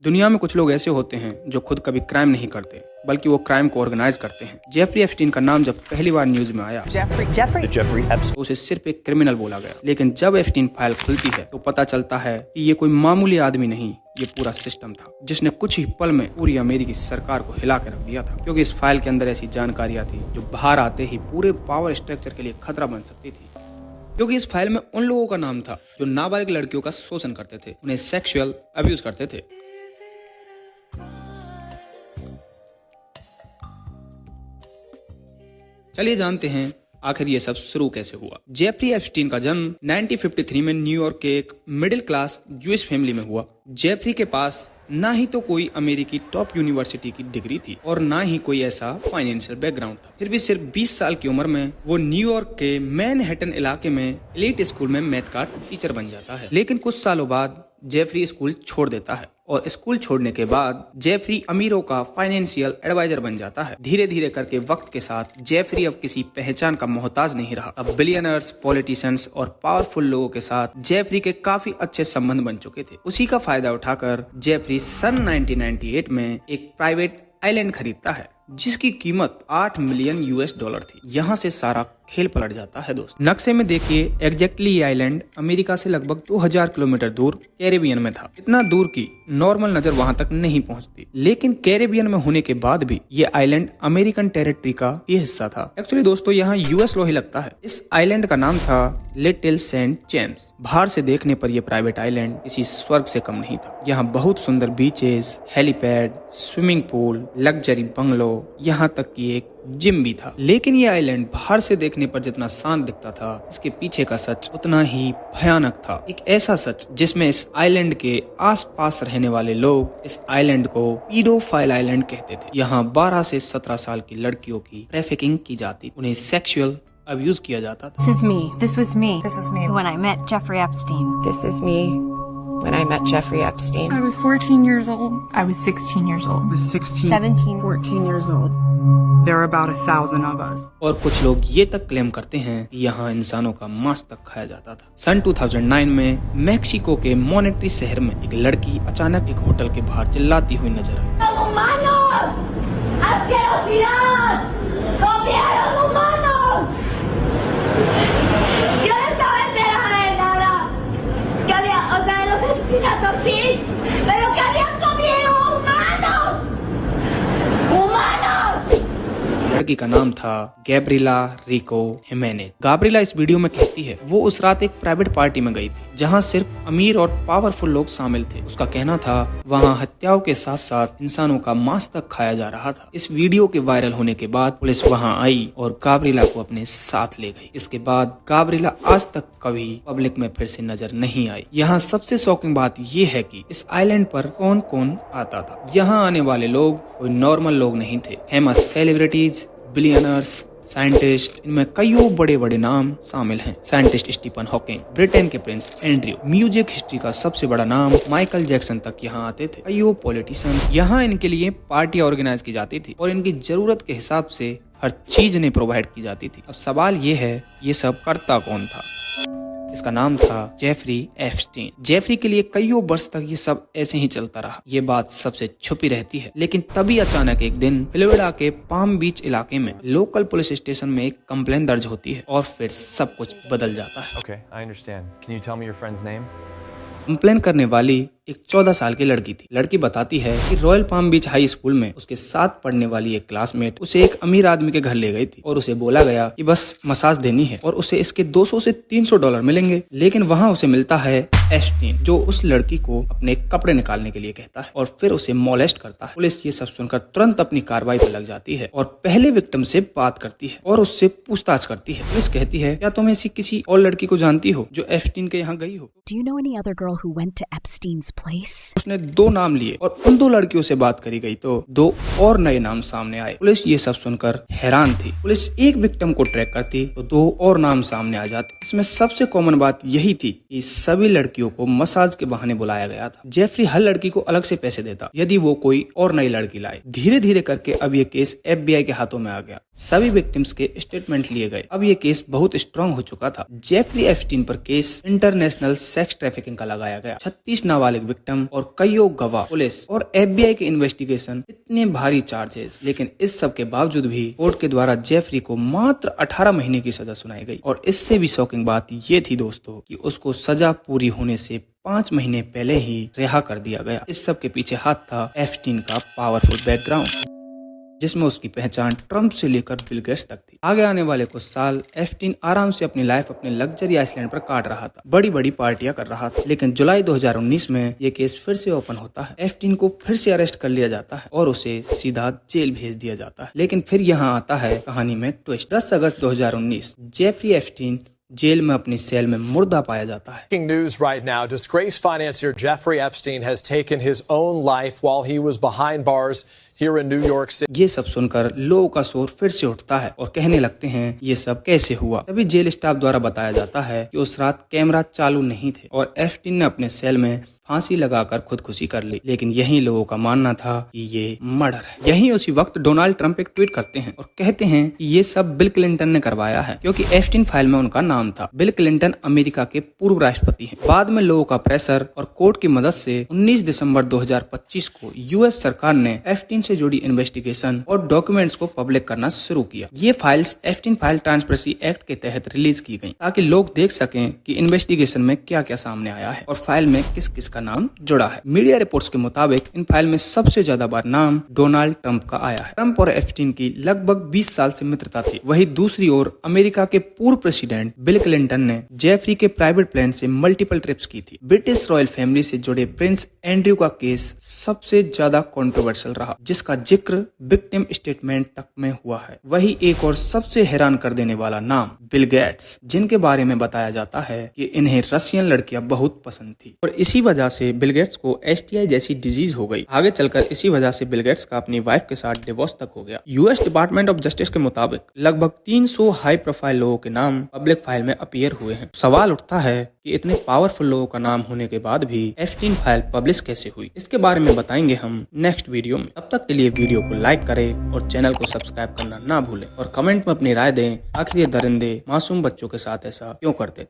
दुनिया में कुछ लोग ऐसे होते हैं जो खुद कभी क्राइम नहीं करते बल्कि वो क्राइम को ऑर्गेनाइज करते हैं। जेफरी एप्स्टीन का नाम जब पहली बार न्यूज में आया तो उसे सिर्फ एक क्रिमिनल बोला गया, लेकिन जब एप्स्टीन फाइल खुलती है तो पता चलता है कि ये कोई मामूली आदमी नहीं, ये पूरा सिस्टम था जिसने कुछ ही पल में पूरी अमेरिकी सरकार को हिला के रख दिया था। क्योंकि इस फाइल के अंदर ऐसी जानकारियां थी जो बाहर आते ही पूरे पावर स्ट्रक्चर के लिए खतरा बन सकती थी। क्योंकि इस फाइल में उन लोगों का नाम था जो नाबालिग लड़कियों का शोषण करते थे, उन्हें सेक्सुअल अब्यूज करते थे। चलिए जानते हैं आखिर ये सब शुरू कैसे हुआ। जेफरी एप्स्टीन का जन्म 1953 में न्यूयॉर्क के एक मिडिल क्लास ज्यूइश फैमिली में हुआ। जेफरी के पास ना ही तो कोई अमेरिकी टॉप यूनिवर्सिटी की डिग्री थी और ना ही कोई ऐसा फाइनेंशियल बैकग्राउंड था। फिर भी सिर्फ 20 साल की उम्र में वो न्यूयॉर्क के मैनहट्टन इलाके में एलीट स्कूल में मैथ का टीचर बन जाता है। लेकिन कुछ सालों बाद जेफरी स्कूल छोड़ देता है और स्कूल छोड़ने के बाद जेफरी अमीरों का फाइनेंशियल एडवाइजर बन जाता है। धीरे धीरे करके वक्त के साथ जेफरी अब किसी पहचान का मोहताज नहीं रहा। अब बिलियनर्स, पॉलिटिशियंस और पावरफुल लोगों के साथ जेफरी के काफी अच्छे संबंध बन चुके थे। उसी का फायदा उठाकर जेफरी सन 1998 में एक प्राइवेट आइलैंड खरीदता है जिसकी कीमत $8 मिलियन थी। यहाँ से सारा खेल पलट जाता है दोस्त। नक्शे में देखिए एग्जैक्टली ये आइलैंड अमेरिका से लगभग 2000 किलोमीटर दूर कैरेबियन में था। इतना दूर की नॉर्मल नजर वहां तक नहीं पहुंचती, लेकिन कैरेबियन में होने के बाद भी ये आइलैंड अमेरिकन टेरिटरी का ये हिस्सा था। एक्चुअली दोस्तों यहाँ यूएस लॉ ही लगता है। इस आइलैंड का नाम था लिटिल सेंट जेम्स। बाहर से देखने पर यह प्राइवेट आइलैंड किसी स्वर्ग से कम नहीं था। यहाँ बहुत सुंदर beaches, helipad, swimming pool, luxury bungalow, यहाँ तक कि एक जिम भी था। लेकिन ये आइलैंड बाहर से देखने पर जितना शांत दिखता था, इसके पीछे का सच उतना ही भयानक था। एक ऐसा सच जिसमें इस आइलैंड के आसपास रहने वाले लोग इस आइलैंड को पीडोफाइल आइलैंड कहते थे। यहाँ 12 से 17 साल की लड़कियों की ट्रैफिकिंग की जाती, उन्हें सेक्सुअल अब्यूज किया जाता था। This is me. This was me. This is me. When I met Jeffrey Epstein. This is me when I met Jeffrey Epstein. I was 14 years old. I was 16 years old. I was 16. 17. 14 years old. There are about 1,000 of us. और कुछ लोग ये तक claim करते हैं कि यहाँ इंसानों का मांस तक खाया जाता था। सन 2009 में मैक्सिको के मोनेट्री शहर में एक लड़की अचानक एक होटल के बाहर चिल्लाती हुई नजर आई। लड़की का नाम था गैब्रिएला रिको हिमेनेज। गैब्रिएला इस वीडियो में कहती है वो उस रात एक प्राइवेट पार्टी में गई थी जहां सिर्फ अमीर और पावरफुल लोग शामिल थे। उसका कहना था वहां हत्याओं के साथ साथ इंसानों का मांस तक खाया जा रहा था। इस वीडियो के वायरल होने के बाद पुलिस वहां आई और गैब्रिएला को अपने साथ ले गई। इसके बाद गैब्रिएला आज तक कभी पब्लिक में फिर से नजर नहीं आई। यहाँ सबसे शॉकिंग बात ये है कि इस आइलैंड पर कौन कौन आता था। यहाँ आने वाले लोग कोई नॉर्मल लोग नहीं थे। फेमस सेलिब्रिटीज, बिलियनर्स, साइंटिस्ट, इनमें कईयों बड़े बड़े नाम शामिल हैं। साइंटिस्ट स्टीफन हॉकिंग, ब्रिटेन के प्रिंस एंड्रयू, म्यूजिक हिस्ट्री का सबसे बड़ा नाम माइकल जैक्सन तक यहाँ आते थे। कईयों पॉलिटिशियन, यहाँ इनके लिए पार्टी ऑर्गेनाइज की जाती थी और इनकी जरूरत के हिसाब से हर चीज इन्हें प्रोवाइड की जाती थी। अब सवाल ये है ये सब करता कौन था। इसका नाम था जेफरी एप्स्टीन। जेफरी के लिए कईयों वर्ष तक ये सब ऐसे ही चलता रहा। ये बात सबसे छुपी रहती है, लेकिन तभी अचानक एक दिन फ्लोरिडा के पाम बीच इलाके में लोकल पुलिस स्टेशन में एक कंप्लेंट दर्ज होती है और फिर सब कुछ बदल जाता है। Okay, I understand. Can you tell me your friend's name? Complain करने वाली एक 14 साल की लड़की थी। लड़की बताती है कि रॉयल पाम बीच हाई स्कूल में उसके साथ पढ़ने वाली एक क्लासमेट उसे एक अमीर आदमी के घर ले गई थी और उसे बोला गया कि बस मसाज देनी है और उसे इसके $200 से $300 मिलेंगे। लेकिन वहाँ उसे मिलता है एप्स्टीन जो उस लड़की को अपने कपड़े निकालने के लिए कहता है और फिर उसे मोलेस्ट करता है। पुलिस ये सब सुनकर तुरंत अपनी कार्रवाई पर लग जाती है और पहले विक्टिम से बात करती है और उससे पूछताछ करती है। पुलिस कहती है क्या तुम ऐसी किसी और लड़की को जानती हो जो एप्स्टीन के यहाँ गई हो? Do you know any other girl who went to Epstein's place? उसने 2 नाम लिए और उन 2 लड़कियों से बात करी गई तो 2 और नए नाम सामने आए। पुलिस ये सब सुनकर हैरान थी। पुलिस एक विक्टिम को ट्रैक करती तो 2 और नाम सामने आ जाते। इसमें सबसे कॉमन बात यही थी कि सभी लड़कियों को मसाज के बहाने बुलाया गया था। जेफरी हर लड़की को अलग से पैसे देता यदि वो कोई और नई लड़की लाए। धीरे धीरे करके अब ये केस FBI के हाथों में आ गया। सभी विक्टिम्स के स्टेटमेंट लिए गए। अब ये केस बहुत स्ट्रांग हो चुका था। जेफरी एप्स्टीन पर केस इंटरनेशनल सेक्स ट्रैफिकिंग का लगाया गया। 36 नाबालिग विक्टिम और कईयों गवाह, पुलिस और FBI के इन्वेस्टिगेशन, इतने भारी चार्जेस, लेकिन इस सब के बावजूद भी कोर्ट के द्वारा जेफरी को मात्र 18 महीने की सजा सुनाई गई। और इससे भी शॉकिंग बात ये थी दोस्तों कि उसको सजा पूरी होने से 5 महीने पहले ही रिहा कर दिया गया। इस सब के पीछे हाथ था एप्स्टीन का पावरफुल बैकग्राउंड, जिसमें उसकी पहचान ट्रंप से लेकर बिल गेट्स तक थी। आगे आने वाले कुछ साल एप्स्टीन आराम से अपनी लाइफ अपने लग्जरी आइसलैंड पर काट रहा था, बड़ी बड़ी पार्टियां कर रहा था। लेकिन जुलाई 2019 में ये केस फिर से ओपन होता है। एप्स्टीन को फिर से अरेस्ट कर लिया जाता है और उसे सीधा जेल भेज दिया जाता है। लेकिन फिर यहाँ आता है कहानी में ट्विस्ट। 10 अगस्त 2019 जेफरी एप्स्टीन जेल में अपनी सेल में मुर्दा पाया जाता है। Breaking news right now, disgraced financier Jeffrey Epstein has taken his own life while he was behind bars here in New York City. ये सब सुनकर लोगों का शोर फिर से उठता है और कहने लगते हैं ये सब कैसे हुआ। तभी जेल स्टाफ द्वारा बताया जाता है कि उस रात कैमरा चालू नहीं थे और एप्स्टीन ने अपने सेल में फांसी लगाकर खुदकुशी कर ली। लेकिन यही लोगों का मानना था कि ये मर्डर है। यही उसी वक्त डोनाल्ड ट्रंप एक ट्वीट करते हैं और कहते हैं कि ये सब बिल क्लिंटन ने करवाया है, क्योंकि एप्स्टीन फाइल में उनका नाम था। बिल क्लिंटन अमेरिका के पूर्व राष्ट्रपति हैं। बाद में लोगों का प्रेशर और कोर्ट की मदद से 19 दिसंबर 2025 को यूएस सरकार ने एप्स्टीन से जुड़ी इन्वेस्टिगेशन और डॉक्यूमेंट्स को पब्लिक करना शुरू किया। ये files Epstein file transparency act के तहत रिलीज की गई ताकि लोग देख सकें कि इन्वेस्टिगेशन में क्या क्या सामने आया है और फाइल में किस किस का नाम जुड़ा है। मीडिया रिपोर्ट्स के मुताबिक इन फाइल में सबसे ज्यादा बार नाम डोनाल्ड ट्रंप का आया है। ट्रंप और एप्स्टीन की लगभग 20 साल से मित्रता थी। वहीं दूसरी ओर अमेरिका के पूर्व प्रेसिडेंट बिल क्लिंटन ने जेफरी के प्राइवेट प्लेन से मल्टीपल ट्रिप्स की थी। ब्रिटिश रॉयल फैमिली से जुड़े प्रिंस एंड्रयू का केस सबसे ज्यादा कंट्रोवर्शियल रहा, जिसका जिक्र विक्टिम स्टेटमेंट तक में हुआ है। वही एक और सबसे हैरान कर देने वाला नाम बिल गेट्स, जिनके बारे में बताया जाता है कि इन्हें रशियन लड़कियां बहुत पसंद थी और इसी वजह से बिल गेट्स को STI जैसी डिजीज हो गई। आगे चलकर इसी वजह से बिल गेट्स का अपनी वाइफ के साथ डिवोर्स तक हो गया। यूएस डिपार्टमेंट ऑफ जस्टिस के मुताबिक लगभग 300 हाई प्रोफाइल लोगों के नाम पब्लिक फाइल में अपीयर हुए हैं। सवाल उठता है कि इतने पावरफुल लोगों का नाम होने के बाद भी एप्स्टीन फाइल पब्लिश कैसे हुई। इसके बारे में बताएंगे हम नेक्स्ट वीडियो में। तब तक के लिए वीडियो को लाइक करें और चैनल को सब्सक्राइब करना ना भूलें और कमेंट में अपनी राय दें, आखिर ये दरिंदे मासूम बच्चों के साथ ऐसा क्यों करते थे।